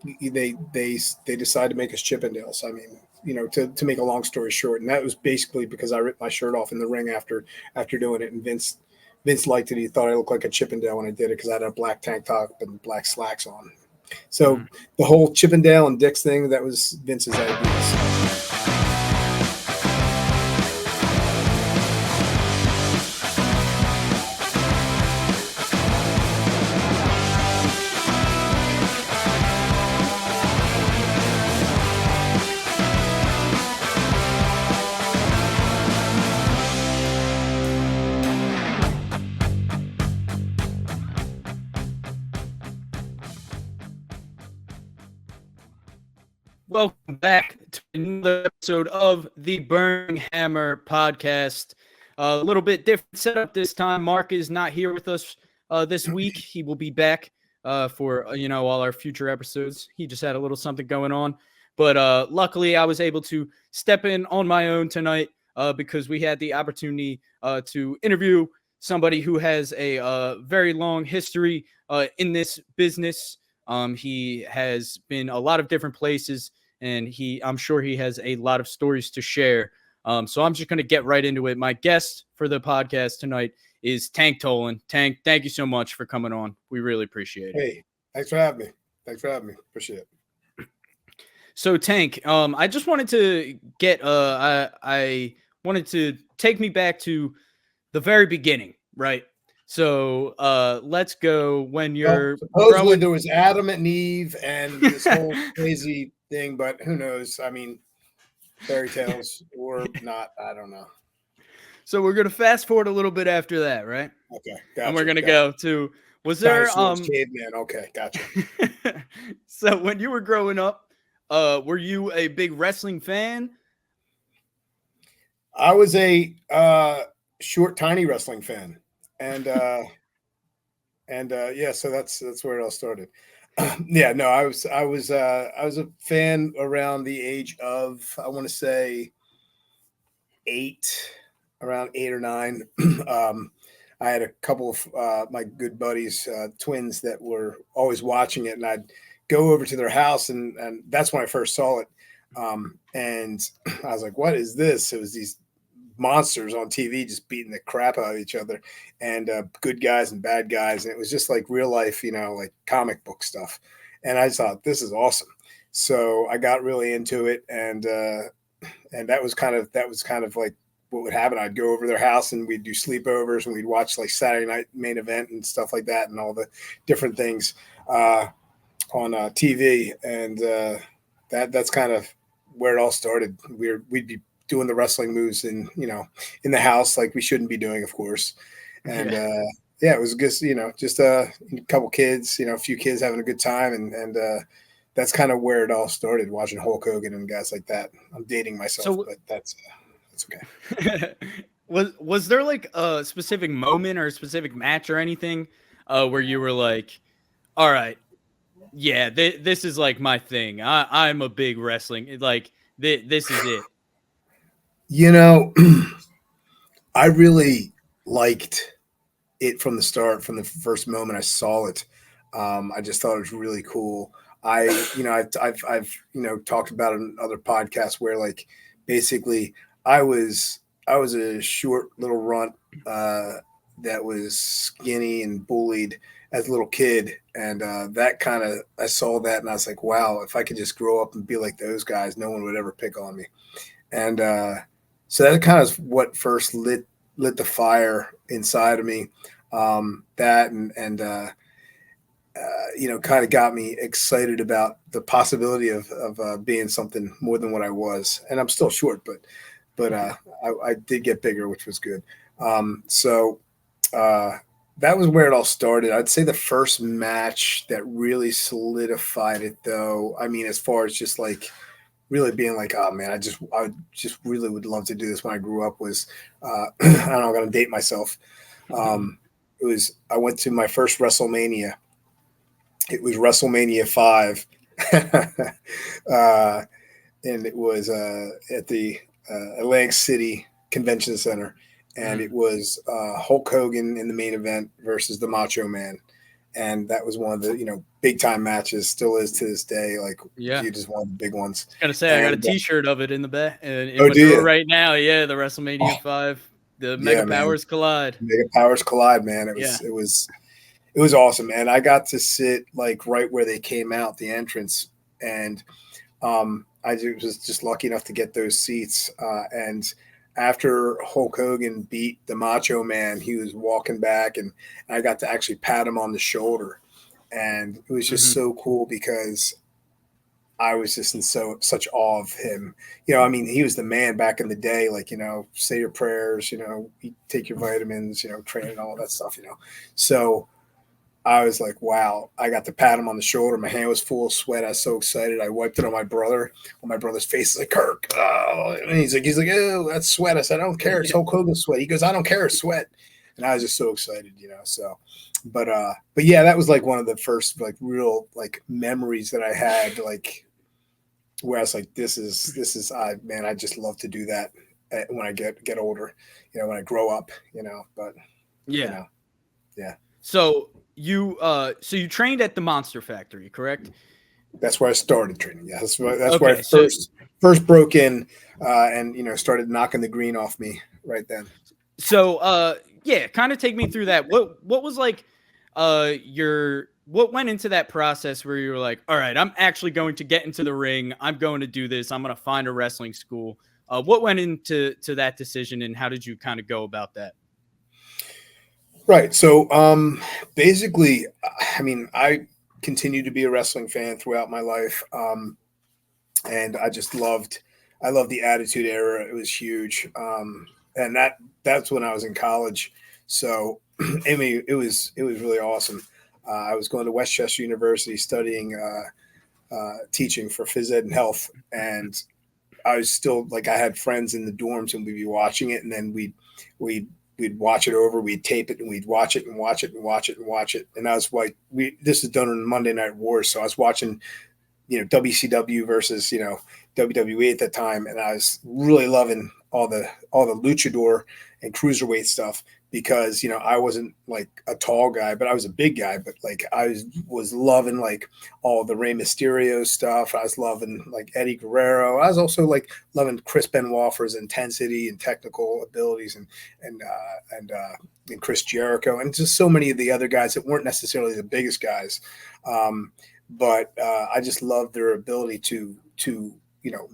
they decided to make us Chippendales. I mean, to make a long story short, and that was basically because I ripped my shirt off in the ring after doing it, and Vince liked it. He thought I looked like a Chippendale when I did it because I had a black tank top and black slacks on. So the whole Chippendale and Dicks thing, that was Vince's idea. Welcome back to another episode of the Burning Hammer podcast. A little bit different setup this time. Mark is not here with us this week. He will be back for all our future episodes. He just had a little something going on, but luckily I was able to step in on my own tonight because we had the opportunity to interview somebody who has a very long history in this business. He has been a lot of different places, and I'm sure he has a lot of stories to share. So I'm just going to get right into it. My guest for the podcast tonight is Tank Toland. Tank, thank you so much for coming on. We really appreciate it. Hey, thanks for having me. Appreciate it. So Tank, I just wanted to get, I wanted to take me back to the very beginning, right? So let's go when you're supposedly there was Adam and Eve and this whole crazy thing, but who knows? I mean, fairy tales or not, I don't know. So we're gonna fast forward a little bit after that, right? Okay, gotcha. And we're gonna go to caveman. Okay, gotcha. So when you were growing up, were you a big wrestling fan? I was a short, tiny wrestling fan. And yeah, so that's where it all started. Yeah, no, I was a fan around the age of, I want to say around 8 or 9. I had a couple of my good buddies, twins, that were always watching it, and I'd go over to their house, and that's when I first saw it. And I was like, "What is this?" It was these monsters on TV just beating the crap out of each other, and good guys and bad guys, and it was just like real life, like comic book stuff. And I thought, this is awesome. So I got really into it, and that was kind of like what would happen. I'd go over their house and we'd do sleepovers, and we'd watch like Saturday Night Main Event and stuff like that, and all the different things on TV. And that's kind of where it all started. We'd be doing the wrestling moves in the house, like we shouldn't be doing, of course. And yeah, it was just a couple kids, a few kids having a good time, and that's kind of where it all started, watching Hulk Hogan and guys like that. I'm dating myself, but that's okay. Was there like a specific moment or a specific match or anything where you were like, all right, yeah, this is like my thing. I'm a big wrestling, like this is it. I really liked it from the start, from the first moment I saw it. I just thought it was really cool. I've talked about it in other podcasts where, like, basically I was a short little runt that was skinny and bullied as a little kid, and I saw that, and I was like, wow, if I could just grow up and be like those guys, no one would ever pick on me. And so that kind of what first lit the fire inside of me. That kind of got me excited about the possibility of being something more than what I was. And I'm still short, but I did get bigger, which was good. So that was where it all started. I'd say the first match that really solidified it, though, I mean, as far as just like really being like, oh man, I just really would love to do this when I grew up, was I don't know, I'm gonna date myself. I went to my first WrestleMania. It was WrestleMania 5. And it was at the Atlantic City Convention Center, and it was Hulk Hogan in the main event versus the Macho Man. And that was one of the, big time matches, still is to this day. Like, Yeah. it is one of the big ones. I gotta say, I got a T-shirt of it in the back in Oh, my do drawer you? right now. Yeah, the WrestleMania 5, the Mega Yeah, man. Powers Collide. Mega Powers Collide, man. Yeah. It was awesome, and I got to sit like right where they came out, the entrance, and I was just lucky enough to get those seats. And after Hulk Hogan beat the Macho Man, he was walking back, and I got to actually pat him on the shoulder, and it was just so cool because I was just in such awe of him. I mean, he was the man back in the day. Like, say your prayers, take your vitamins, train and all that stuff. So I was like, wow, I got to pat him on the shoulder. My hand was full of sweat. I was so excited. I wiped it on my brother. On my brother's face, like, Kirk. Oh, and he's like, oh, that's sweat. I said, I don't care. It's Hulk Hogan's sweat. He goes, I don't care. It's sweat. And I was just so excited, so, but yeah, that was like one of the first like real like memories that I had, like where I was like, this is, I just love to do that when I get older, when I grow up, but yeah. Yeah. So you trained at the Monster Factory, correct? That's where I started training. Yeah, that's where I first broke in, and started knocking the green off me right then. So yeah, kind of take me through that. What was like what went into that process where you were like, all right, I'm actually going to get into the ring. I'm going to do this. I'm going to find a wrestling school. What went into that decision, and how did you kind of go about that? Right. So basically, I mean, I continued to be a wrestling fan throughout my life. And I loved the Attitude Era. It was huge. And that's when I was in college. So I mean, it was really awesome. I was going to Westchester University studying teaching for phys ed and health, and I was still like, I had friends in the dorms, and we'd be watching it, and then we'd watch it over, we'd tape it, and we'd watch it and watch it and watch it and watch it. And I was like, this is done on Monday Night Wars, so I was watching, WCW versus WWE at that time, and I was really loving all the luchador and cruiserweight stuff because I wasn't like a tall guy, but I was a big guy. But like I was loving like all the Rey Mysterio stuff. I was loving like Eddie Guerrero. I was also like loving Chris Benoit for his intensity and technical abilities, and Chris Jericho, and just so many of the other guys that weren't necessarily the biggest guys. But I just loved their ability to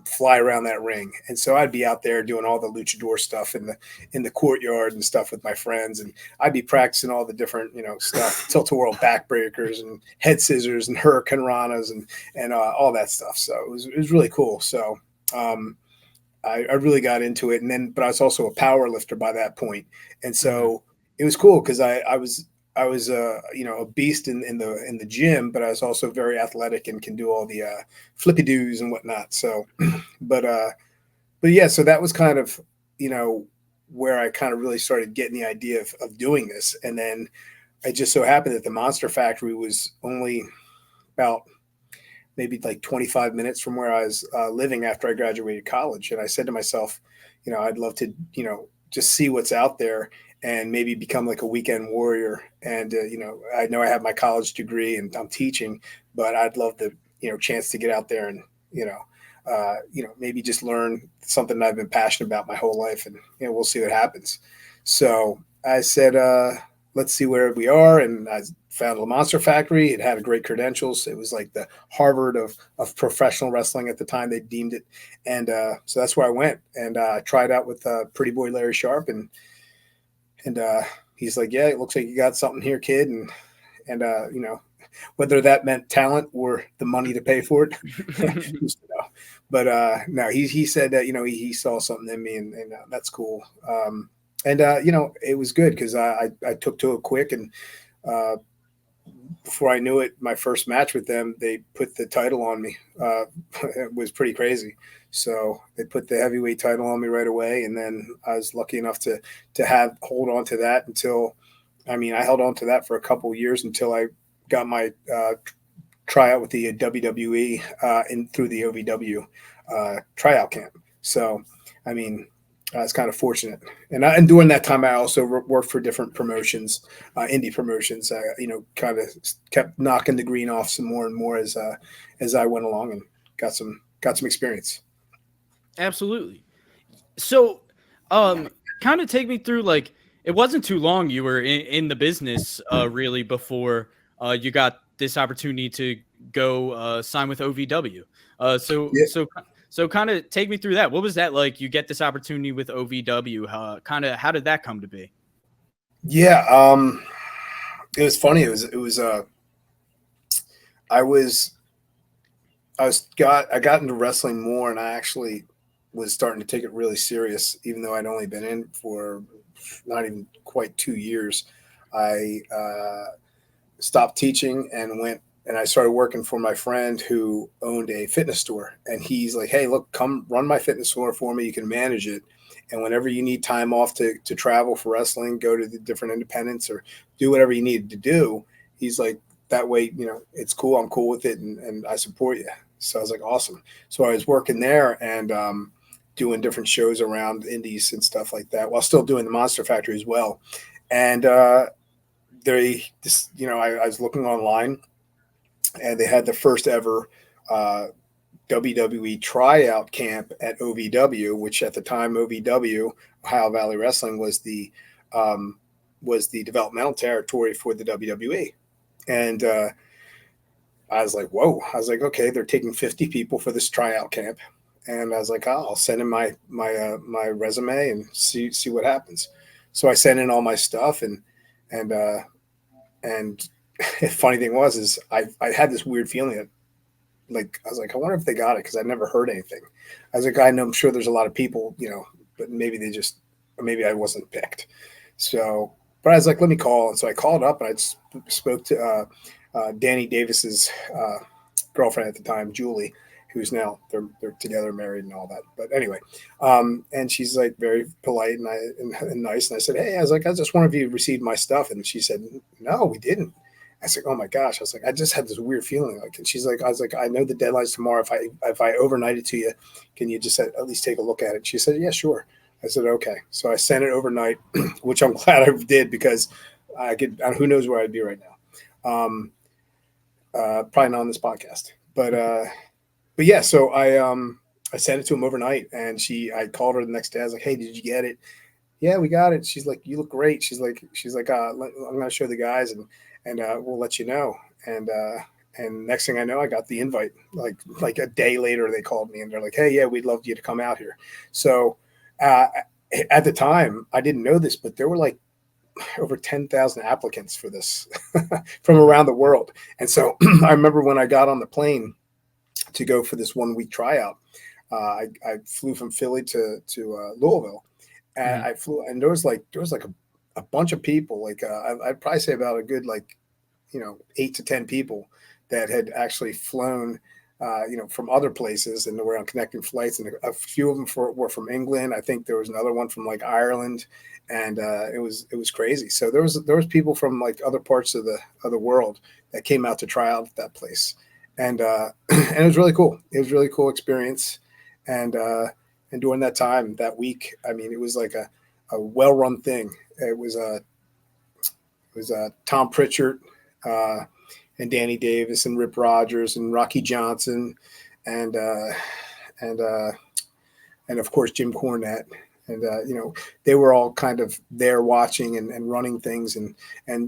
fly around that ring. And so I'd be out there doing all the luchador stuff in the courtyard and stuff with my friends. And I'd be practicing all the different, stuff, tilt-a-whirl backbreakers and head scissors and hurricane ranas and all that stuff. So it was really cool. So I really got into it. But I was also a power lifter by that point. And so it was cool because I was a beast in the gym, but I was also very athletic and can do all the flippy doos and whatnot. So, but yeah, so that was kind of, where I kind of really started getting the idea of doing this. And then it just so happened that the Monster Factory was only about maybe like 25 minutes from where I was living after I graduated college. And I said to myself, I'd love to, just see what's out there and maybe become like a weekend warrior. And, I know I have my college degree and I'm teaching, but I'd love the, chance to get out there and, maybe just learn something that I've been passionate about my whole life, and, we'll see what happens. So I said, let's see where we are. And I found the Monster Factory. It had great credentials. It was like the Harvard of professional wrestling at the time, they deemed it. And so that's where I went, and tried out with Pretty Boy Larry Sharp, and he's like, yeah, it looks like you got something here, kid. And whether that meant talent or the money to pay for it, but no, he said that, he saw something in me, and that's cool. It was good because I took to it quick, and before I knew it, my first match with them, they put the title on me. It was pretty crazy. So they put the heavyweight title on me right away. And then I was lucky enough to hold on to that I held on to that for a couple of years until I got my tryout with the WWE through the OVW tryout camp. So, I was kind of fortunate, and during that time, I also worked for different promotions, indie promotions. Kind of kept knocking the green off some more and more as I went along, and got some experience. Absolutely. So, kind of take me through, like, it wasn't too long you were in the business, really, before you got this opportunity to go sign with OVW. Yeah, So kind of take me through that. What was that like? You get this opportunity with OVW. How did that come to be? yeah. It was funny. I was I got into wrestling more, and I actually was starting to take it really serious, even though I'd only been in for not even quite 2 years. I stopped teaching and went and I started working for my friend who owned a fitness store. And he's like, "Hey, look, come run my fitness store for me. You can manage it. And whenever you need time off to travel for wrestling, go to the different independents or do whatever you need to do." He's like, "That way, it's cool. I'm cool with it. And I support you." So I was like, awesome. So I was working there and doing different shows around indies and stuff like that while still doing the Monster Factory as well. And I was looking online, and they had the first ever WWE tryout camp at OVW, which at the time OVW, Ohio Valley Wrestling, was the developmental territory for the WWE. And I was like, whoa. I was like, okay, they're taking 50 people for this tryout camp. And I was like, oh, I'll send in my resume and see what happens. So I sent in all my stuff, and the funny thing is I had this weird feeling that, like, I was like, I wonder if they got it, because I never heard anything. I was like, I know, I'm sure there's a lot of people, but maybe maybe I wasn't picked. So, but I was like, let me call. And so I called up, and I spoke to Danny Davis's girlfriend at the time, Julie, who's now they're together, married, and all that. But anyway, and she's like very polite and nice. And I said, hey, I was like, I just wonder if you received my stuff. And she said, no, we didn't. I said, oh my gosh. I was like, I just had this weird feeling. Like, and she's like, I was like, I know the deadline's tomorrow. If I overnight it to you, can you just at least take a look at it? She said, yeah, sure. I said, okay. So I sent it overnight, which I'm glad I did, because who knows where I'd be right now. Probably not on this podcast, but yeah. So I sent it to him overnight, and I called her the next day. I was like, hey, did you get it? Yeah, we got it. She's like, you look great. She's like, I'm going to show the guys, and we'll let you know. And next thing I know, I got the invite. Like a day later, they called me, and they're like, hey, yeah, we'd love you to come out here. So at the time, I didn't know this, but there were like over 10,000 applicants for this from around the world. And so I remember when I got on the plane to go for this 1 week tryout, I flew from Philly to Louisville, and I flew, and there was like a bunch of people. Like I'd probably say about a good 8 to 10 people that had actually flown, from other places, and were on connecting flights. And a few of them were from England. I think there was another one from like Ireland, and it was crazy. So there was people from like other parts of the world that came out to try out at that place, and and it was really cool. It was a really cool experience, and during that time, that week, I mean, it was like a well-run thing. It was Tom Pritchard, and Danny Davis and Rip Rogers and Rocky Johnson, and of course Jim Cornette. And they were all kind of there watching and running things and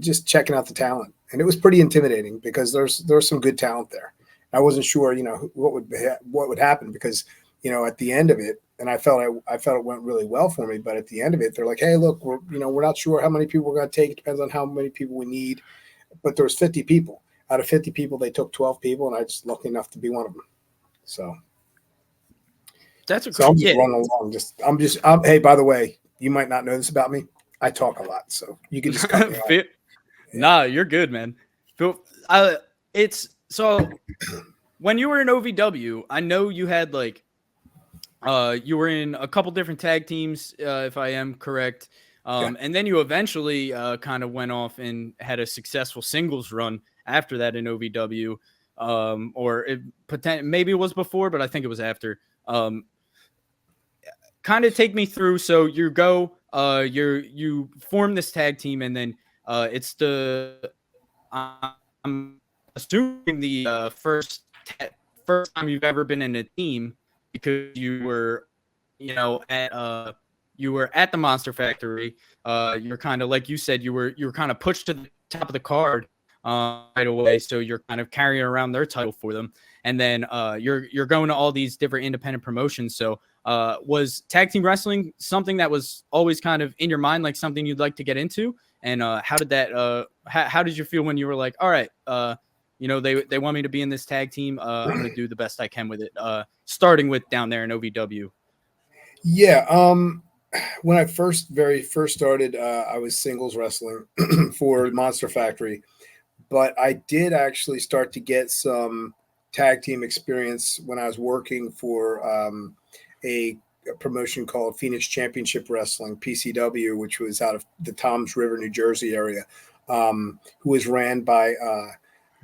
just checking out the talent. And it was pretty intimidating, because there's some good talent there. I wasn't sure, what would happen, because at the end of it, and I felt it went really well for me. But at the end of it, they're like, hey, look, we're not sure how many people we're going to take. It depends on how many people we need. But there was 50 people. Out of 50 people, they took 12 people, and I was lucky enough to be one of them. So I'm just running along. Hey, by the way, you might not know this about me. I talk a lot, so you can just cut me off. Nah, you're good, man. It's so when you were in OVW, I know you had you were in a couple different tag teams, if I am correct. And then you eventually kind of went off and had a successful singles run after that in OVW, maybe it was before, but I think it was after. kind of take me through. So you form this tag team, and then it's I'm assuming the first time you've ever been in a team, because you were, you were at the Monster Factory. You're kind of, like you said, you were kind of pushed to the top of the card right away. So you're kind of carrying around their title for them, and then you're going to all these different independent promotions. So was tag team wrestling something that was always kind of in your mind, like something you'd like to get into? And how did that? How did you feel when you were like, all right, they want me to be in this tag team. I'm gonna do the best I can with it. Starting with down there in OVW. Yeah. When I very first started, I was singles wrestling for Monster Factory, but I did actually start to get some tag team experience when I was working for a promotion called Phoenix Championship Wrestling, PCW, which was out of the Toms River, New Jersey area, who was ran by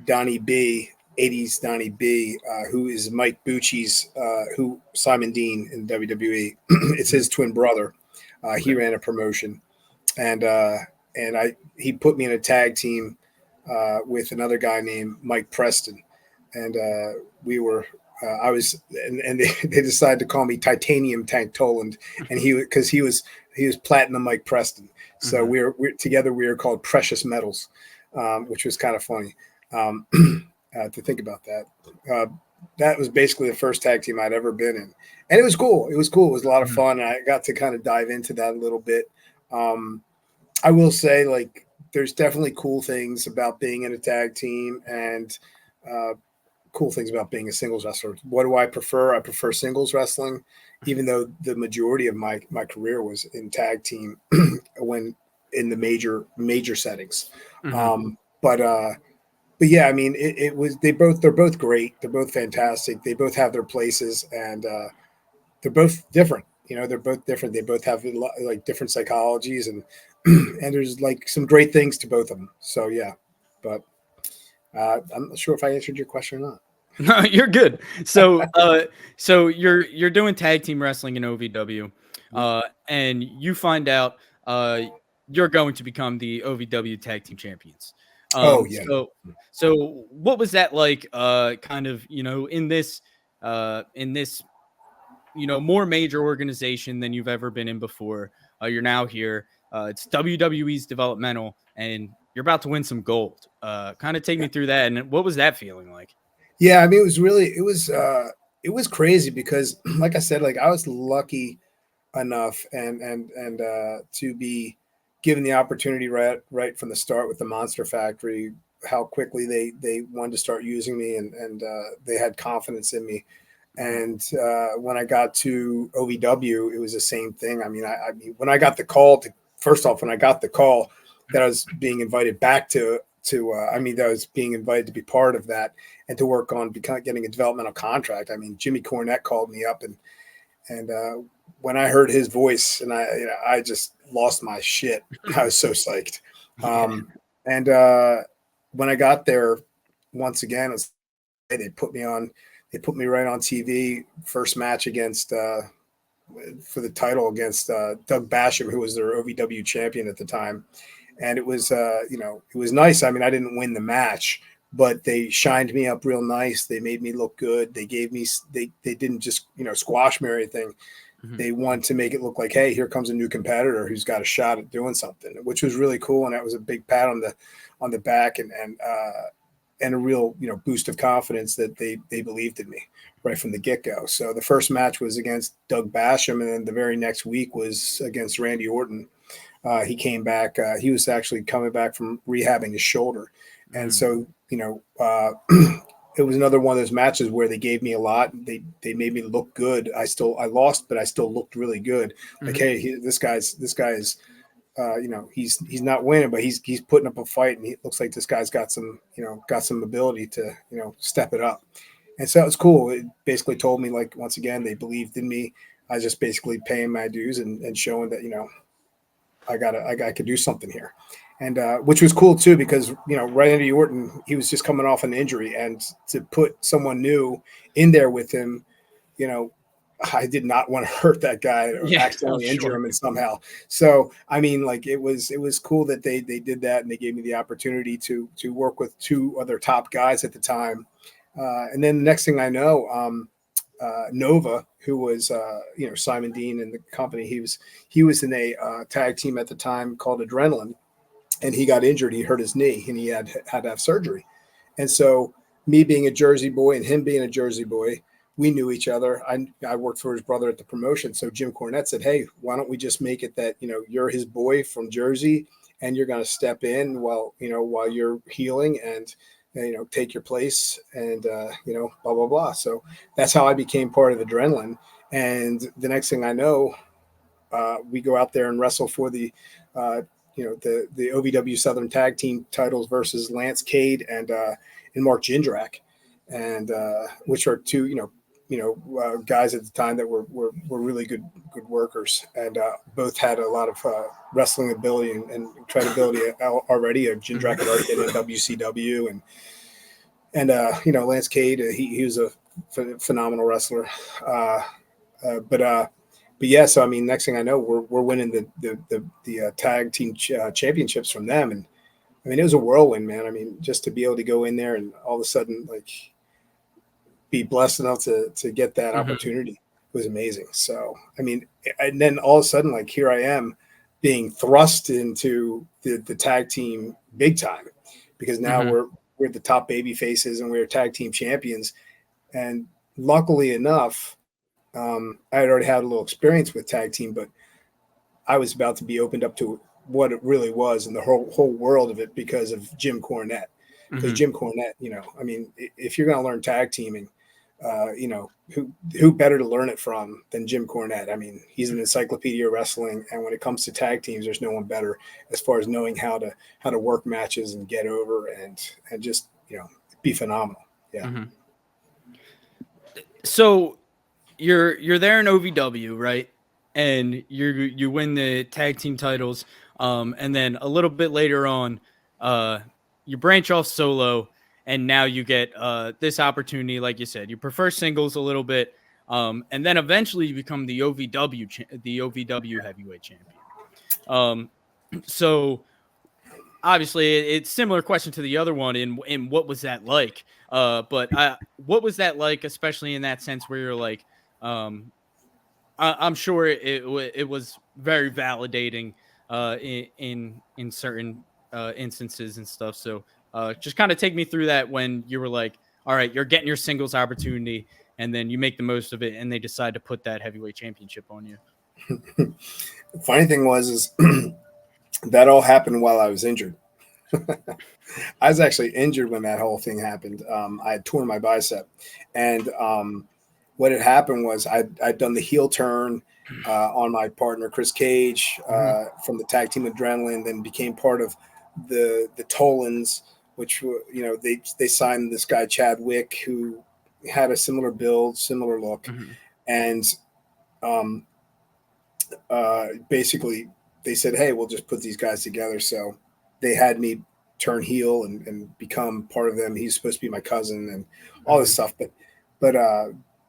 Donnie B, 80s Donnie B, who is Mike Bucci's, who Simon Dean in WWE. It's his twin brother. He ran a promotion, and he put me in a tag team with another guy named Mike Preston, and we were. I was, and they decided to call me Titanium Tank Toland, and because he was Platinum Mike Preston. So we're together. We were called Precious Metals, which was kind of funny to think about that. That was basically the first tag team I'd ever been in, and it was cool. It was a lot of fun. And I got to kind of dive into that a little bit. I will say, like, there's definitely cool things about being in a tag team, and cool things about being a singles wrestler. What do I prefer? I prefer singles wrestling, even though the majority of my career was in tag team when in the major settings. But yeah, I mean, it was, they're both great. They're both fantastic. They both have their places, and they're both different. They're both different. They both have like different psychologies, and and there's like some great things to both of them. So yeah, but I'm not sure if I answered your question or not. No, you're good. So, so you're doing tag team wrestling in OVW, and you find out you're going to become the OVW tag team champions. Oh yeah. So what was that like? Kind of, in this more major organization than you've ever been in before. You're now here. It's WWE's developmental, and you're about to win some gold. Kind of take me through that, and what was that feeling like? Yeah, I mean, it was crazy because, like I said, like I was lucky enough and to be given the opportunity right from the start with the Monster Factory. How quickly they wanted to start using me, and they had confidence in me. And when I got to OVW, it was the same thing. I mean, when I got the call when I got the call that I was being invited back that I was being invited to be part of that and to work on getting a developmental contract. I mean, Jimmy Cornette called me up, and when I heard his voice, and I just lost my shit. I was so psyched. And when I got there, once again, they put me right on TV. First match against for the title against Doug Basham, who was their OVW champion at the time. And it was, it was nice. I mean, I didn't win the match, but they shined me up real nice. They made me look good. They gave me, they didn't just, squash me or anything. They wanted to make it look like, hey, here comes a new competitor who's got a shot at doing something, which was really cool. And that was a big pat on the back and a real, boost of confidence that they believed in me right from the get-go. So the first match was against Doug Basham, and then the very next week was against Randy Orton. He came back. He was actually coming back from rehabbing his shoulder. And so, it was another one of those matches where they gave me a lot. They made me look good. I lost, but I still looked really good. Like, hey, this guy's he's not winning, but he's putting up a fight, and he looks like this guy's got some ability to, step it up. And so it was cool. It basically told me, like, once again, they believed in me. I was just basically paying my dues and showing that, I could do something here. And which was cool too, because, Randy Orton, he was just coming off an injury, and to put someone new in there with him, I did not want to hurt that guy or accidentally injure him and somehow. So, I mean, like it was cool that they did that, and they gave me the opportunity to work with two other top guys at the time. And then the next thing I know, Nova, who was Simon Dean and the company, he was in a tag team at the time called Adrenaline, and he got injured. He hurt his knee, and he had to have surgery. And so, me being a Jersey boy and him being a Jersey boy, we knew each other. I worked for his brother at the promotion. So Jim Cornette said, "Hey, why don't we just make it that, you're his boy from Jersey, and you're going to step in while you're healing and, take your place and, blah, blah, blah." So that's how I became part of Adrenaline. And the next thing I know, we go out there and wrestle for the OVW Southern Tag Team titles versus Lance Cade and Mark Jindrak, and which are two, guys at the time that were really good workers, and both had a lot of wrestling ability and credibility already. Jindrak had already been in WCW, and Lance Cade, he was a phenomenal wrestler. But yeah, so I mean, next thing I know, we're winning the tag team championships from them, and I mean, it was a whirlwind, man. I mean, just to be able to go in there and all of a sudden, like, be blessed enough to get that opportunity was amazing. So, I mean, and then all of a sudden, like, here I am being thrust into the tag team big time, because now we're the top baby faces and we're tag team champions. And luckily enough, I had already had a little experience with tag team, but I was about to be opened up to what it really was and the whole world of it because of Jim Cornette. Because Jim Cornette, I mean, if you're going to learn tag teaming, who better to learn it from than Jim Cornette? I mean, he's an encyclopedia of wrestling, and when it comes to tag teams, there's no one better as far as knowing how to work matches and get over and just be phenomenal. Yeah. So you're there in OVW, right? And you win the tag team titles, and then a little bit later on, you branch off solo, and now you get this opportunity. Like you said, you prefer singles a little bit, and then eventually you become the OVW heavyweight champion. So obviously it's similar question to the other one in what was that like? But what was that like, especially in that sense where you're like, I'm sure it was very validating in certain instances and stuff. So just kind of take me through that when you were like, all right, you're getting your singles opportunity, and then you make the most of it, and they decide to put that heavyweight championship on you. The funny thing was that all happened while I was injured. I was actually injured when that whole thing happened. I had torn my bicep, and what had happened was I'd done the heel turn on my partner Chris Cage from the tag team Adrenaline, then became part of the Tolands, which they signed this guy Chad Wick, who had a similar build, similar look, and basically they said, "Hey, we'll just put these guys together." So they had me turn heel and become part of them. He's supposed to be my cousin and all this stuff, but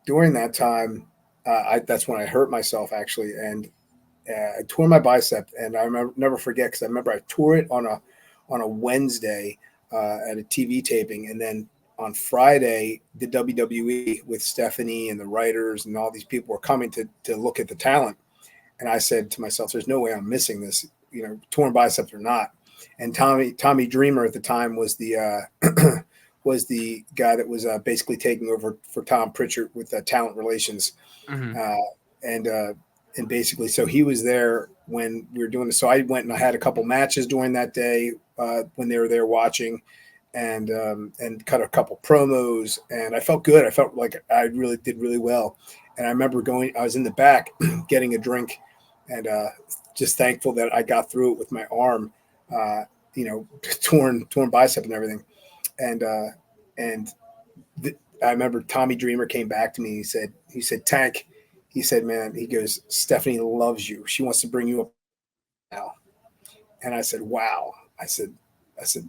during that time, that's when I hurt myself actually, and I tore my bicep. And I never forget, because I remember I tore it on a Wednesday at a TV taping, and then on Friday, the WWE with Stephanie and the writers and all these people were coming to look at the talent. And I said to myself, "There's no way I'm missing this, torn biceps or not." And Tommy Dreamer at the time was the was the guy that was basically taking over for Tom Pritchard with talent relations, and basically, so he was there when we were doing this. So I went and I had a couple matches during that day when they were there watching, and cut a couple promos, and I felt good. I felt like I really did really well. And I remember I was in the back getting a drink, and just thankful that I got through it with my arm, torn bicep and everything. And I remember Tommy Dreamer came back to me. He said, "Tank," he said, "man," he goes, "Stephanie loves you. She wants to bring you up now." And I said, "Wow." I said,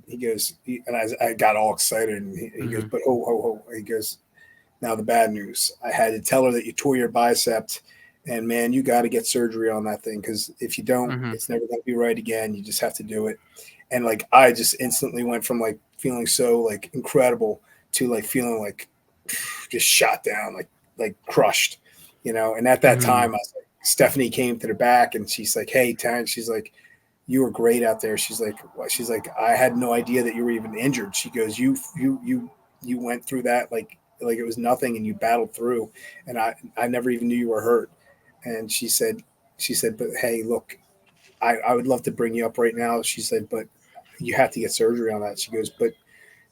he goes, and I got all excited, and he goes, "But ho, ho, ho." He goes, Now the bad news, I had to tell her that you tore your bicep, and man, you got to get surgery on that thing, because if you don't, it's never going to be right again. You just have to do it. And like I just instantly went from like feeling so like incredible to like feeling like just shot down, like crushed, And at that time, I was like, Stephanie came to the back and she's like, "Hey, Terrence," she's like, "You were great out there." She's like, "I had no idea that you were even injured." She goes, "You went through that like it was nothing, and you battled through, and I never even knew you were hurt." And she said, "But hey, look, I would love to bring you up right now." She said, "But you have to get surgery on that." She goes, "But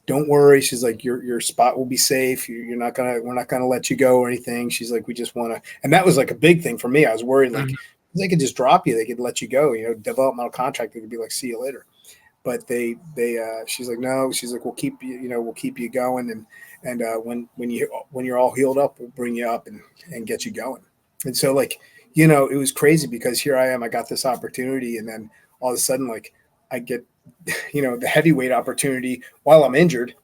don't worry." She's like, your spot will be safe. We're not gonna let you go or anything. She's like, "We just want to," and that was like a big thing for me. I was worried like they could just drop you, they could let you go. Developmental contract, they could be like, "See you later." But she's like, "No." She's like, "We'll keep you, we'll keep you going, and when you're all healed up, we'll bring you up and get you going." And so like, it was crazy, because here I am, I got this opportunity, and then all of a sudden, like, I get, the heavyweight opportunity while I'm injured,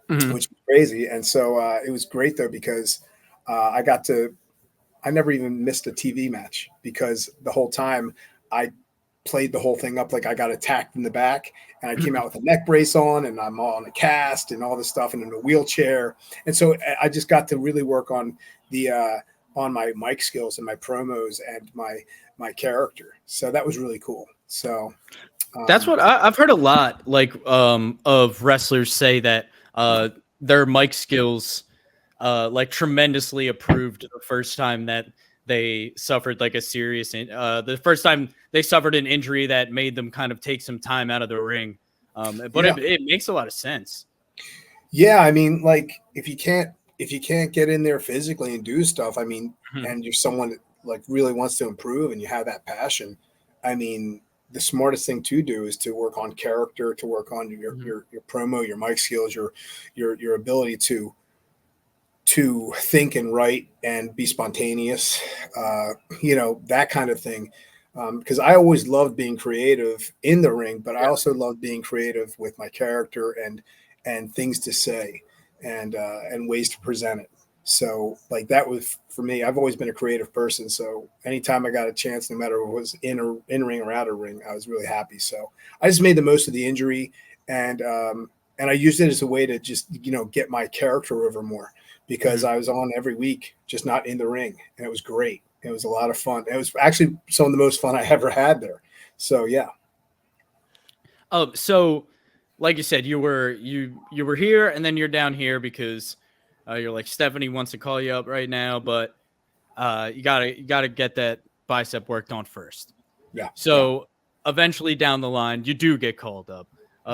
which was crazy. And so it was great though, because I never even missed a TV match, because the whole time I played the whole thing up like I got attacked in the back, and I came out with a neck brace on, and I'm on a cast and all this stuff, and in a wheelchair. And so I just got to really work on on my mic skills and my promos and my character. So that was really cool. So that's what I've heard a lot, like of wrestlers say that their mic skills like tremendously improved the first time that they suffered like a serious the first time they suffered an injury that made them kind of take some time out of the ring. But it makes a lot of sense. Yeah, I mean, like if you can't get in there physically and do stuff, I mean, and you're someone that like really wants to improve and you have that passion, I mean, the smartest thing to do is to work on character, to work on your promo, your mic skills, your ability to think and write and be spontaneous, that kind of thing. Because I always loved being creative in the ring, but I also loved being creative with my character and things to say and ways to present it. So like that was for me. I've always been a creative person. So anytime I got a chance, no matter if it was in ring or out of ring, I was really happy. So I just made the most of the injury, and I used it as a way to just get my character over more, because I was on every week, just not in the ring, and it was great. It was a lot of fun. It was actually some of the most fun I ever had there. So yeah. Oh, so like you said, you were here, and then you're down here because you're like, Stephanie wants to call you up right now, but you gotta get that bicep worked on first. Yeah. So eventually down the line, you do get called up.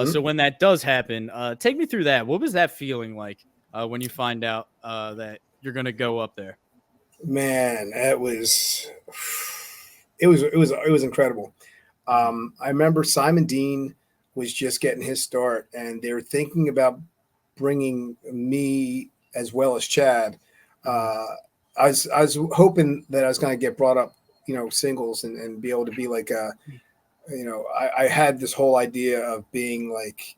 So when that does happen, take me through that. What was that feeling like when you find out that you're gonna go up there? Man, it was incredible. I remember Simon Dean was just getting his start, and they were thinking about bringing me as well as Chad. I was hoping that I was going to get brought up, singles and be able to be like I had this whole idea of being like,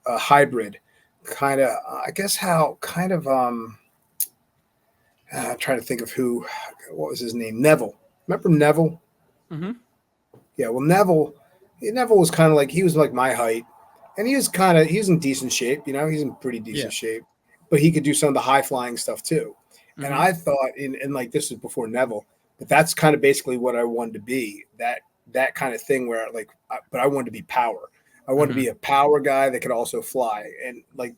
a hybrid kind of, I guess I'm trying to think of what was his name? Neville. Remember Neville? Mm-hmm. Yeah. Well, Neville was kind of like, he was like my height, and he was in decent shape. He's in pretty decent shape, but he could do some of the high flying stuff too. Mm-hmm. And I thought and like, this was before Neville, but that's kind of basically what I wanted to be, that kind of thing where like, but I wanted to be power. I wanted to be a power guy that could also fly and like,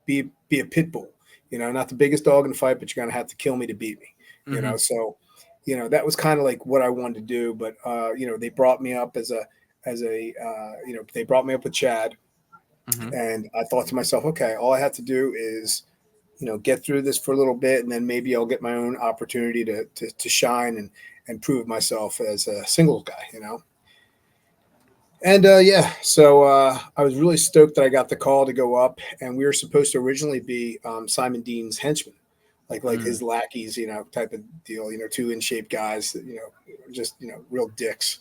be a pit bull, not the biggest dog in the fight, but you're going to have to kill me to beat me, So, that was kind of like what I wanted to do. But, they brought me up they brought me up with Chad, and I thought to myself, okay, all I have to do is, get through this for a little bit, and then maybe I'll get my own opportunity to shine and prove myself as a singles guy, And so I was really stoked that I got the call to go up, and we were supposed to originally be Simon Dean's henchmen, like his lackeys, type of deal, two in shape guys, just real dicks,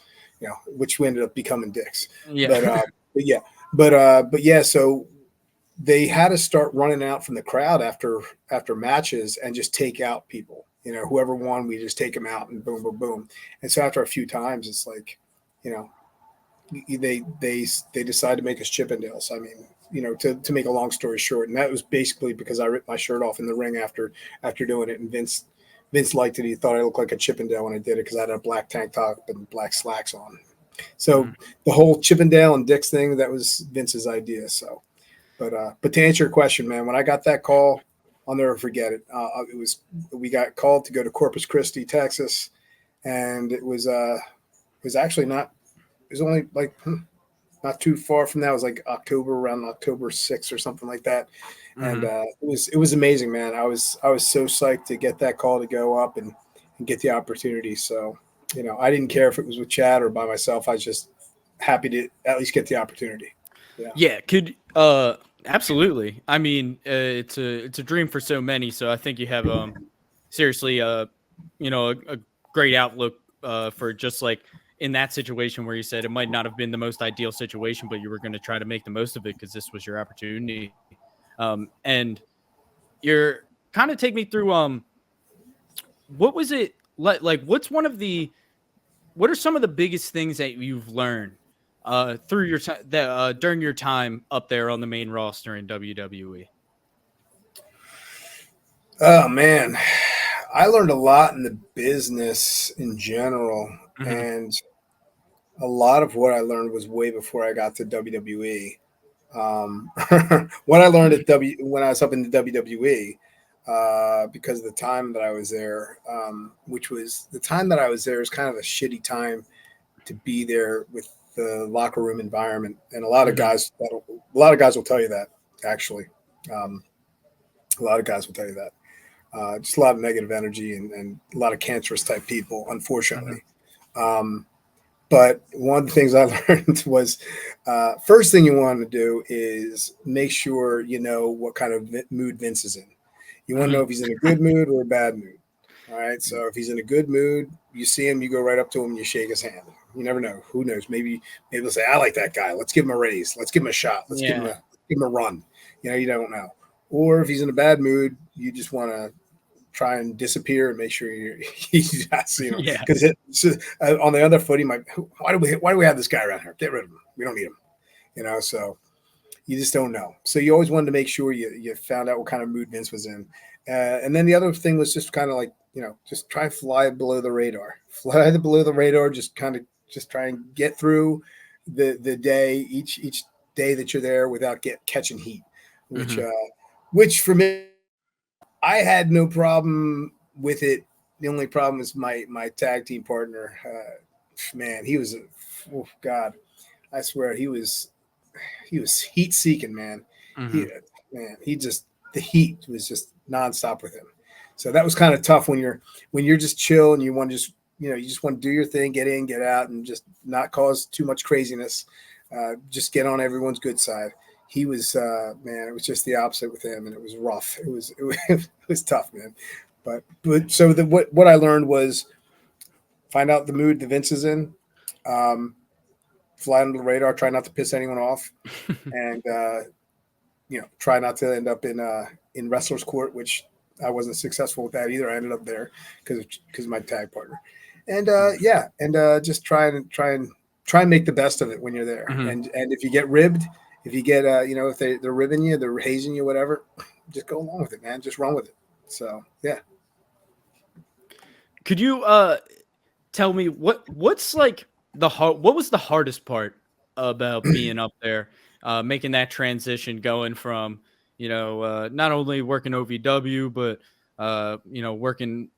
which we ended up becoming dicks. Yeah. But yeah. So they had to start running out from the crowd after matches and just take out people. You know, whoever won, we just take them out and boom, boom, boom. And so after a few times, it's like, you know, they decide to make us Chippendales. I mean, you know, to make a long story short, and that was basically because I ripped my shirt off in the ring after doing it, and Vince liked it. He thought I looked like a Chippendale when I did it because I had a black tank top and black slacks on. So the whole Chippendale and Dix thing, that was Vince's idea. So, but to answer your question, man, when I got that call, I'll never forget it. We got called to go to Corpus Christi, Texas, and it was actually not. It was only like not too far from that. It was like around October 6th or something like that. And it was amazing, man. I was so psyched to get that call to go up and get the opportunity. So, you know, I didn't care if it was with Chad or by myself. I was just happy to at least get the opportunity. Yeah, absolutely. I mean, it's a dream for so many. So I think you have seriously you know, a great outlook for just like in that situation where you said it might not have been the most ideal situation, but you were going to try to make the most of it because this was your opportunity. And you're kind of take me through what was it like what are some of the biggest things that you've learned through your time during your time up there on the main roster in WWE? Oh man, I learned a lot in the business in general, and a lot of what I learned was way before I got to WWE. What I learned when I was up in the WWE, because of the time that I was there, which was the time that I was there is kind of a shitty time to be there with the locker room environment, and a lot of guys will tell you that. Actually, a lot of guys will tell you that. Just a lot of negative energy and a lot of cancerous type people, unfortunately. But one of the things I learned was first thing you want to do is make sure you know what kind of mood Vince is in. You want to know if he's in a good mood or a bad mood. All right. So if he's in a good mood, you see him, you go right up to him, you shake his hand. You never know. Who knows? Maybe they'll say, I like that guy. Let's give him a raise. Let's give him a shot. Let's give him a run. You know, you don't know. Or if he's in a bad mood, you just want to try and disappear and make sure he's not seeing him. Because on the other foot, he might. Why do we have this guy around here? Get rid of him. We don't need him. You know, so you just don't know. So you always wanted to make sure you found out what kind of mood Vince was in. And then the other thing was just kind of like, you know, just try and fly below the radar. Below the radar. Just try and get through the day each day that you're there without catching heat, which for me, I had no problem with it. The only problem is my tag team partner. Man, he was God. I swear he was heat seeking, man. The heat was just nonstop with him. So that was kind of tough when you're just chill and you want to just, you know, you just want to do your thing, get in, get out, and just not cause too much craziness. Just get on everyone's good side. He was, man, it was just the opposite with him, and it was rough. It was tough, man. But so what I learned was find out the mood that Vince is in, fly under the radar, try not to piss anyone off, and you know, try not to end up in wrestler's court, which I wasn't successful with that either. I ended up there because of my tag partner, and just try and make the best of it when you're there, and if you get ribbed. If you get, you know, if they're ribbing you, they're hazing you, whatever, just go along with it, man. Just run with it. So, yeah. Could you tell me what's like what was the hardest part about being up there, making that transition, going from, you know, not only working OVW, but, you know, working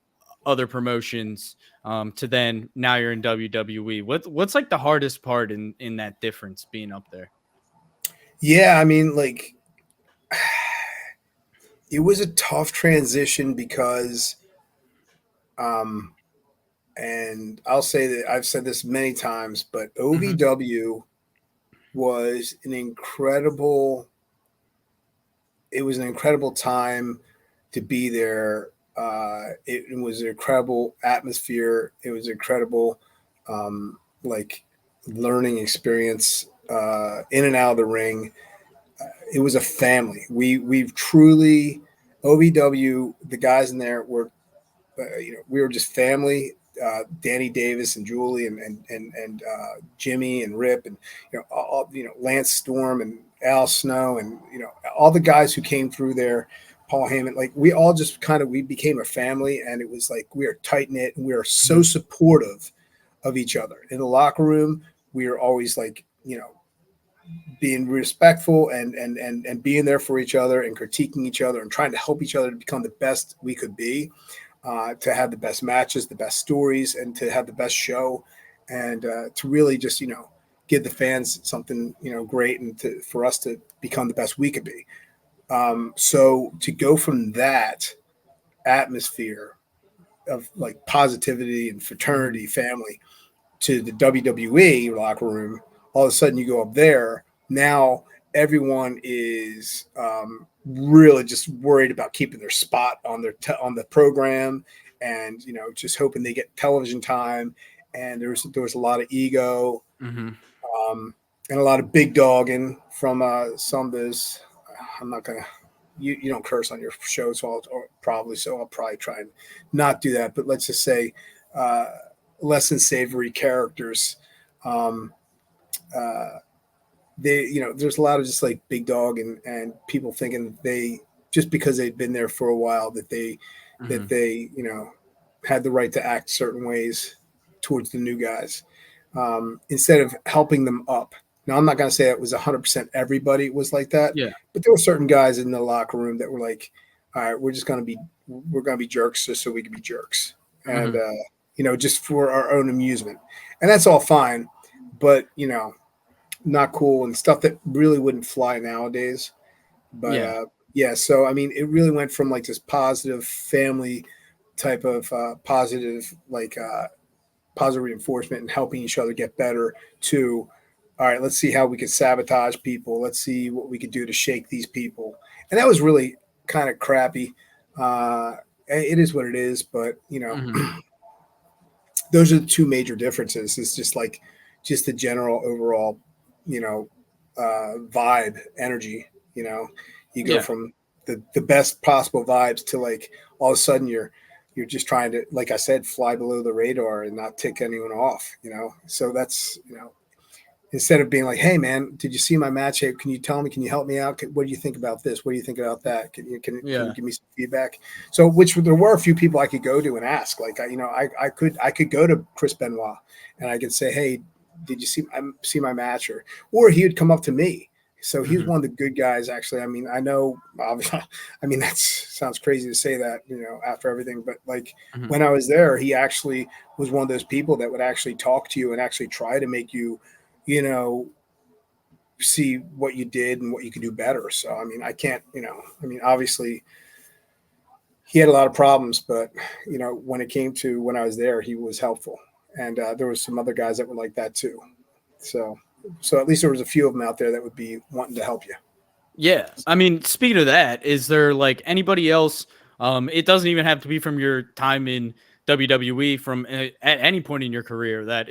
other promotions to then now you're in WWE. What's like the hardest part in that difference being up there? Yeah, I mean, like, it was a tough transition because, and I'll say that I've said this many times, but OVW was an incredible time to be there. It was an incredible atmosphere. It was incredible, like, learning experience in and out of the ring. it was a family. We've truly OVW. The guys in there were, we were just family. Danny Davis and Julie and Jimmy and Rip and all, Lance Storm and Al Snow and all the guys who came through there, Paul Heyman, like we all just we became a family, and it was like we are tight knit and we are so supportive of each other in the locker room. We are always like being respectful and being there for each other and critiquing each other and trying to help each other to become the best we could be. To have the best matches, the best stories, and to have the best show, and to really just give the fans something great, and for us to become the best we could be. So to go from that atmosphere of like positivity and fraternity, family, to the WWE locker room, all of a sudden you go up there. Now everyone is really just worried about keeping their spot on the program, and just hoping they get television time. And there was a lot of ego, and a lot of big dogging from some of those. I'm not gonna. You don't curse on your show, so I'll probably try and not do that. But let's just say less than savory characters. There's a lot of just like big dog and people thinking they, just because they've been there for a while, that they had the right to act certain ways towards the new guys, instead of helping them up. Now, I'm not going to say it was 100% everybody was like that, but there were certain guys in the locker room that were like, all right, we're going to be jerks just so we can be jerks. And, just for our own amusement. And that's all fine, but, not cool and stuff that really wouldn't fly nowadays. But so I mean, it really went from like this positive family type of positive reinforcement and helping each other get better to, all right, let's see how we could sabotage people. Let's see what we could do to shake these people. And that was really kind of crappy. It is what it is, but those are the two major differences. It's just like the general overall vibe, energy. You go from the best possible vibes to like all of a sudden you're just trying to, like I said, fly below the radar and not tick anyone off. So that's instead of being like, hey man, did you see my match? Hey, can you tell me? Can you help me out? What do you think about this? What do you think about that? Can you give me some feedback? So which there were a few people I could go to and ask. Like I could go to Chris Benoit and I could say, hey, did you see my match? Or he would come up to me. So he's one of the good guys, actually. I mean, I know, obviously, I mean, that sounds crazy to say that, after everything, but like when I was there, he actually was one of those people that would actually talk to you and actually try to make you, see what you did and what you could do better. So, I mean, obviously he had a lot of problems, but when it came to when I was there, he was helpful. And there was some other guys that were like that too. So at least there was a few of them out there that would be wanting to help you. Yeah. I mean, speaking of that, is there like anybody else? It doesn't even have to be from your time in WWE, from at any point in your career, that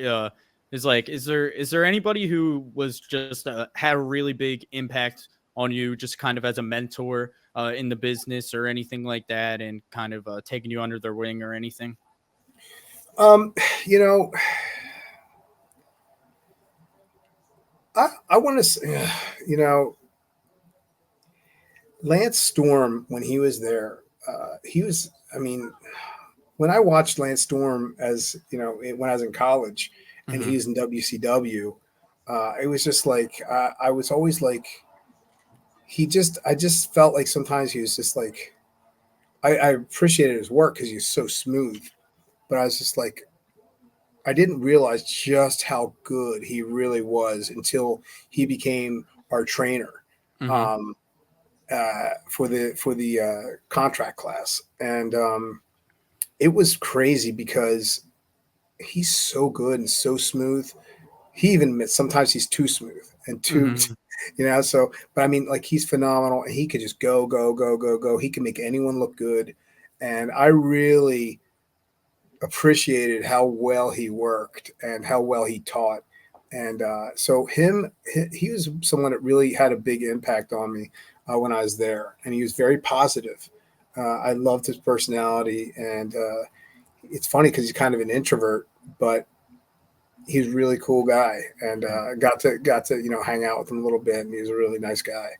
is like, is there anybody who was just had a really big impact on you, just kind of as a mentor in the business or anything like that, and kind of taking you under their wing or anything? I want to say, Lance Storm, when he was there, when I watched Lance Storm as, when I was in college and he was in WCW, it was just like, I was always like, I just felt like sometimes he was just like, I appreciated his work because he's so smooth, but I was just like, I didn't realize just how good he really was until he became our trainer for the contract class. And it was crazy because he's so good and so smooth. He even admits sometimes he's too smooth and too, so, but I mean, like, he's phenomenal and he could just go. He can make anyone look good. And I really appreciated how well he worked and how well he taught. And so he was someone that really had a big impact on me when I was there, and he was very positive. I loved his personality, and it's funny because he's kind of an introvert, but he's a really cool guy, and got to hang out with him a little bit, and he was a really nice guy.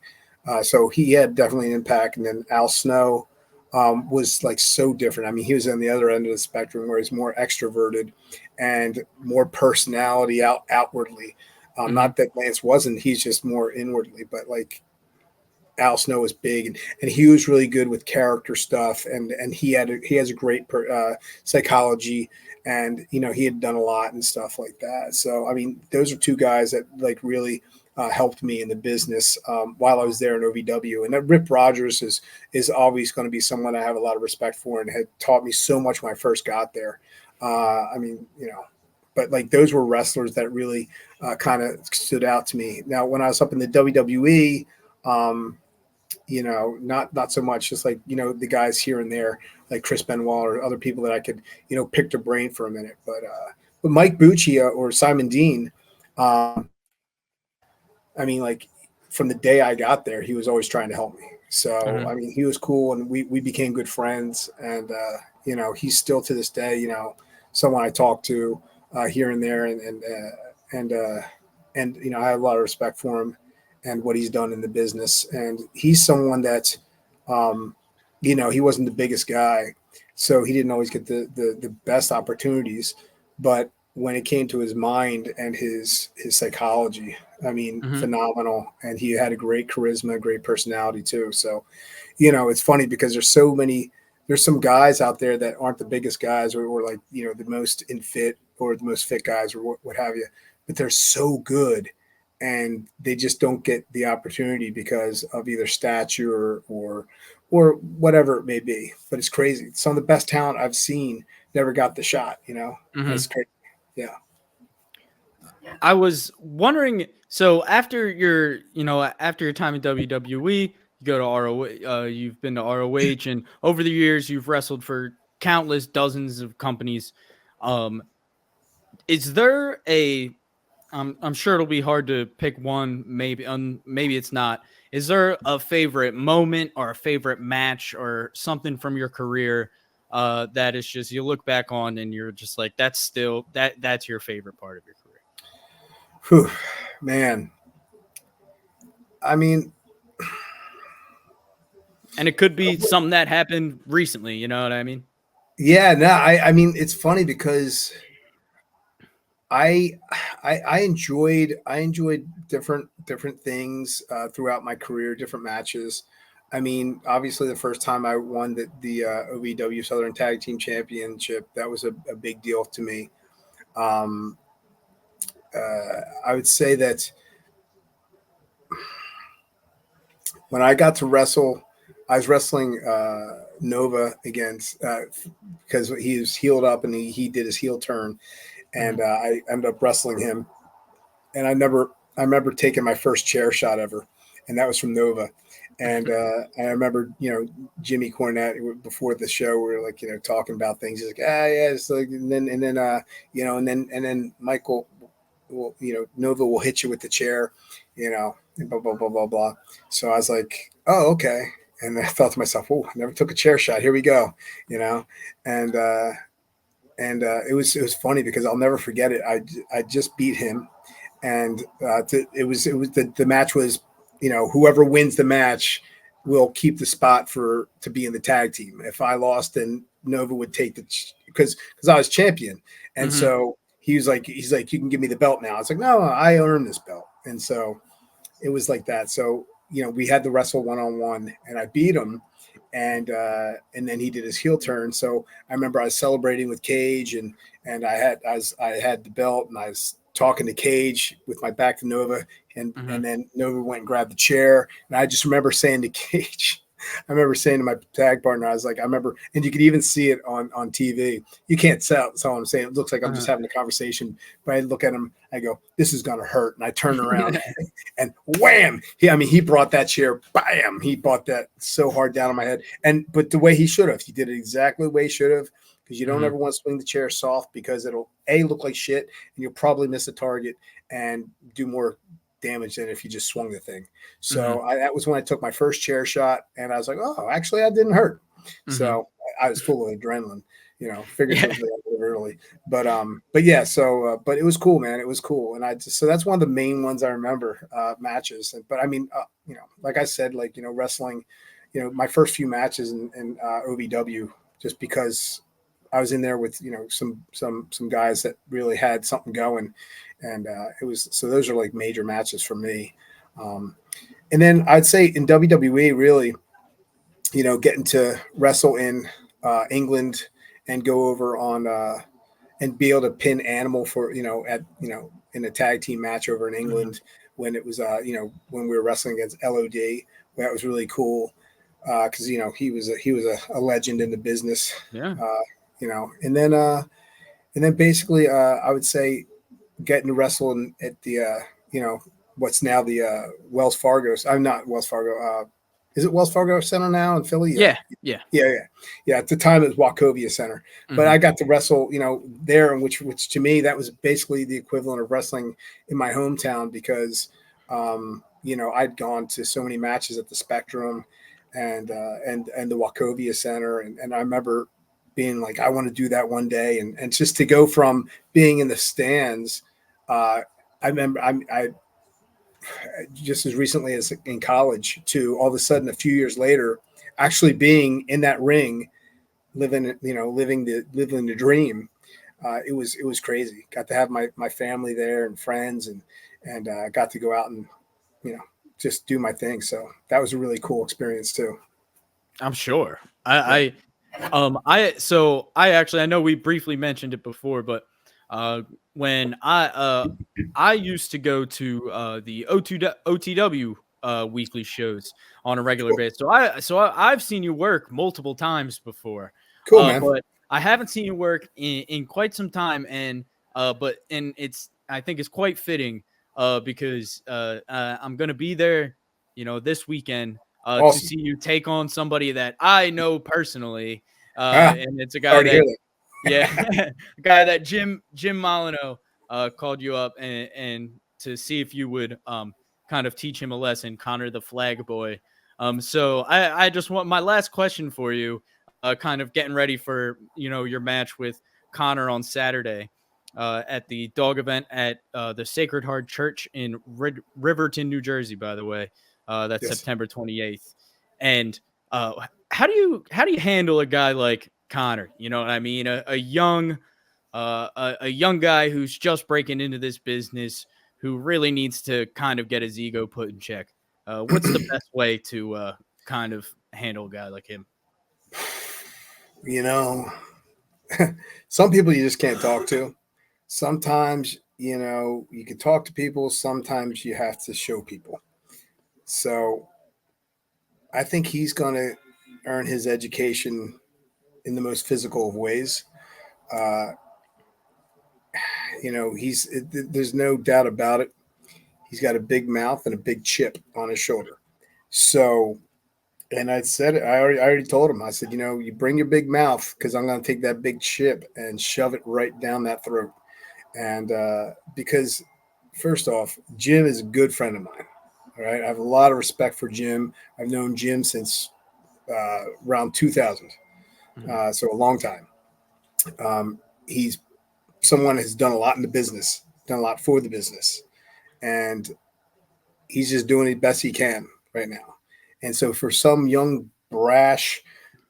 So he had definitely an impact. And then Al Snow was like so different. I mean, he was on the other end of the spectrum where he's more extroverted and more personality outwardly. Not that Lance wasn't; he's just more inwardly. But like Al Snow was big, and he was really good with character stuff, and he has a great psychology, and he had done a lot and stuff like that. So I mean, those are two guys that like really helped me in the business while I was there in OVW. And that Rip Rogers is always going to be someone I have a lot of respect for, and had taught me so much when I first got there. I mean, but like those were wrestlers that really kind of stood out to me. Now, when I was up in the WWE, not so much, just like, the guys here and there, like Chris Benoit or other people that I could, pick their brain for a minute. But Mike Bucci or Simon Dean, I mean, like from the day I got there, he was always trying to help me. So, I mean, he was cool, and we became good friends. And, he's still to this day, someone I talk to here and there. And I have a lot of respect for him and what he's done in the business. And he's someone that, he wasn't the biggest guy, so he didn't always get the best opportunities. But when it came to his mind and his psychology, I mean, phenomenal. And he had a great charisma, great personality too. So, it's funny because there's some guys out there that aren't the biggest guys or like, the most fit or the most fit guys or what have you, but they're so good, and they just don't get the opportunity because of either stature or whatever it may be. But it's crazy. Some of the best talent I've seen never got the shot, It's crazy. Yeah. I was wondering, so after your time in WWE, you go to ROH, you've been to ROH, and over the years you've wrestled for countless dozens of companies. Is there I'm sure it'll be hard to pick one, maybe it's not. Is there a favorite moment or a favorite match or something from your career that is just, you look back on and you're just like, that's your favorite part of your career? Whew, man. I mean, and it could be something that happened recently. You know what I mean? Yeah, no, I mean, it's funny because I enjoyed different things throughout my career, different matches. I mean, obviously, the first time I won the OVW Southern Tag Team Championship, that was a big deal to me. I would say that when I got to wrestle, I was wrestling Nova against because he was healed up and he did his heel turn, and I ended up wrestling him. And I remember taking my first chair shot ever, and that was from Nova. And I remember, Jimmy Cornette before the show, we were like, talking about things. He's like, yeah. It's like, and then Michael will, Nova will hit you with the chair, and blah, blah, blah, blah, blah. So I was like, oh, okay. And I thought to myself, oh, I never took a chair shot. Here we go, and it was funny because I'll never forget it. I just beat him, and the match was, whoever wins the match will keep the spot to be in the tag team. If I lost, then Nova would take because I was champion, and so he's like, you can give me the belt now. I was like, no, I earned this belt, and so it was like that. So we had to wrestle one-on-one, and I beat him. And then he did his heel turn. So I remember I was celebrating with Cage, and I had the belt, and I was talking to Cage with my back to Nova, and then Nova went and grabbed the chair, and I just remember saying to Cage, I remember saying to my tag partner, I was like, I remember, and you could even see it on TV. You can't tell. That's all I'm saying. It looks like I'm just having a conversation, but I look at him, I go, this is going to hurt. And I turn around and wham. He brought that chair, bam. He brought that so hard down on my head. But the way he should have, he did it exactly the way he should have, because you don't ever want to swing the chair soft, because it'll look like shit, and you'll probably miss a target and do more damage than if you just swung the thing. So that was when I took my first chair shot, and I was like, oh, actually, I didn't hurt. So I was full of adrenaline, figuratively early. But yeah, so but it was cool, man. It was cool. And so that's one of the main ones I remember, matches. But I mean, like I said, like, wrestling, my first few matches in OVW, just because I was in there with, some guys that really had something going. And so those are like major matches for me. And then I'd say in WWE, really, getting to wrestle in England and go over on and be able to pin Animal for, in a tag team match over in England when it was, when we were wrestling against LOD. That was really cool because, he was a legend in the business. Yeah. And then basically I would say getting to wrestle at the, what's now the Wells Fargo. I'm not Wells Fargo. Is it Wells Fargo Center now in Philly? Yeah. At the time it was Wachovia Center, but I got to wrestle, there, which to me that was basically the equivalent of wrestling in my hometown, because, I'd gone to so many matches at the Spectrum and the Wachovia Center, and I remember being like, I want to do that one day, and just to go from being in the stands. I remember I just as recently as in college to all of a sudden a few years later actually being in that ring, living the dream. It was crazy. Got to have my family there and friends, and got to go out and just do my thing. So that was a really cool experience too. I'm sure. I know we briefly mentioned it before, but when I used to go to the OTW weekly shows on a regular basis. So I've seen you work multiple times before. Cool, man. But I haven't seen you work in quite some time, and I think it's quite fitting because I'm gonna be there, this weekend Awesome. to see you take on somebody that I know personally, and it's a guy that. Yeah, a guy that Jim Molyneux called you up and to see if you would kind of teach him a lesson, Connor the Flag Boy. So I just want my last question for you, kind of getting ready for your match with Connor on Saturday at the dog event at the Sacred Heart Church in Riverton, New Jersey. By the way, that's September 28th. And how do you handle a guy like Connor? You know what I mean? A young guy who's just breaking into this business, who really needs to kind of get his ego put in check. What's the best way to kind of handle a guy like him? Some people you just can't talk to. Sometimes, you can talk to people. Sometimes you have to show people. So I think he's going to earn his education in the most physical of ways. There's no doubt about it. He's got a big mouth and a big chip on his shoulder. So, and I said it, I already told him, I said, you bring your big mouth, because I'm going to take that big chip and shove it right down that throat. And because first off, Jim is a good friend of mine. All right. I have a lot of respect for Jim. I've known Jim since around 2000. So a long time. He's someone has done a lot in the business, done a lot for the business, and he's just doing the best he can right now. And so for some young, brash,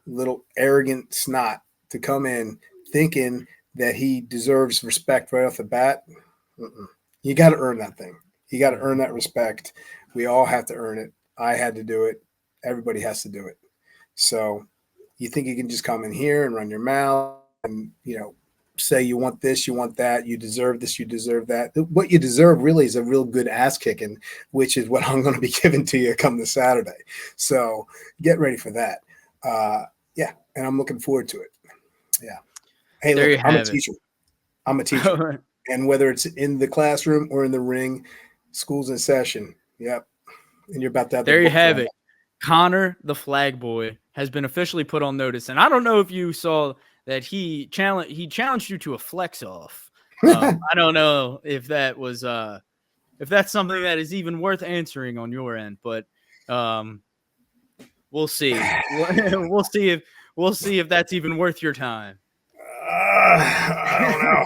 little arrogant snot to come in thinking that he deserves respect right off the bat, you got to earn that thing. You got to earn that respect. We all have to earn it. I had to do it. Everybody has to do it. So you think you can just come in here and run your mouth and, say you want this, you want that, you deserve this, you deserve that. What you deserve really is a real good ass kicking, which is what I'm going to be giving to you come this Saturday. So get ready for that. Yeah, and I'm looking forward to it. Yeah. Hey, There look, you I'm a have it. teacher. I'm a teacher. And whether it's in the classroom or in the ring, school's in session. Yep. And you're about to have There you have it. Connor the Flag Boy has been officially put on notice. And I don't know if you saw that he challenged you to a flex off. I don't know if that was if that's something that is even worth answering on your end, but we'll see. We'll see if that's even worth your time. I don't know.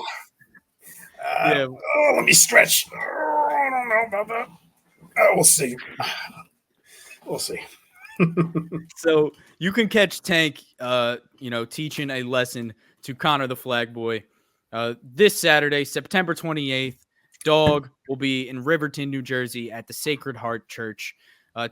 Yeah. Oh, let me stretch. Oh, I don't know about that. We'll see. We'll see. So you can catch Tank, teaching a lesson to Connor the Flag Boy this Saturday, September 28th. Dog will be in Riverton, New Jersey at the Sacred Heart Church.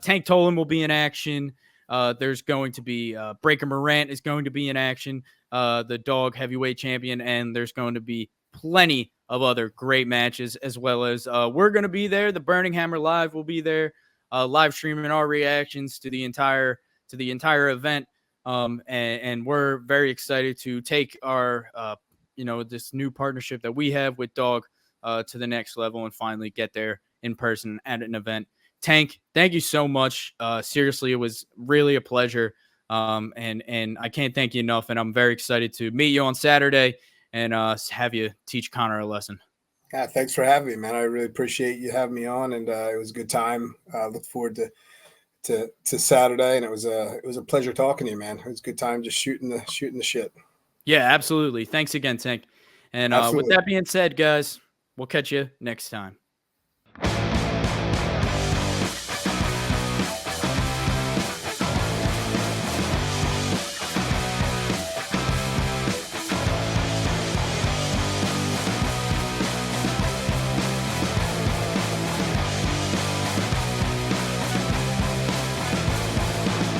Tank Toland will be in action. There's going to be Breaker Morant is going to be in action, the Dog heavyweight champion, and there's going to be plenty of other great matches, as well as we're going to be there. The Burning Hammer Live will be there, live streaming our reactions to the entire event. And we're very excited to take our this new partnership that we have with Dog to the next level and finally get there in person at an event. Tank, thank you so much. Seriously, it was really a pleasure. And I can't thank you enough. And I'm very excited to meet you on Saturday and have you teach Connor a lesson. Yeah, thanks for having me, man. I really appreciate you having me on, and it was a good time. Look forward to Saturday, and it was a pleasure talking to you, man. It was a good time just shooting the shit. Yeah, absolutely. Thanks again, Tank. And with that being said, guys, we'll catch you next time.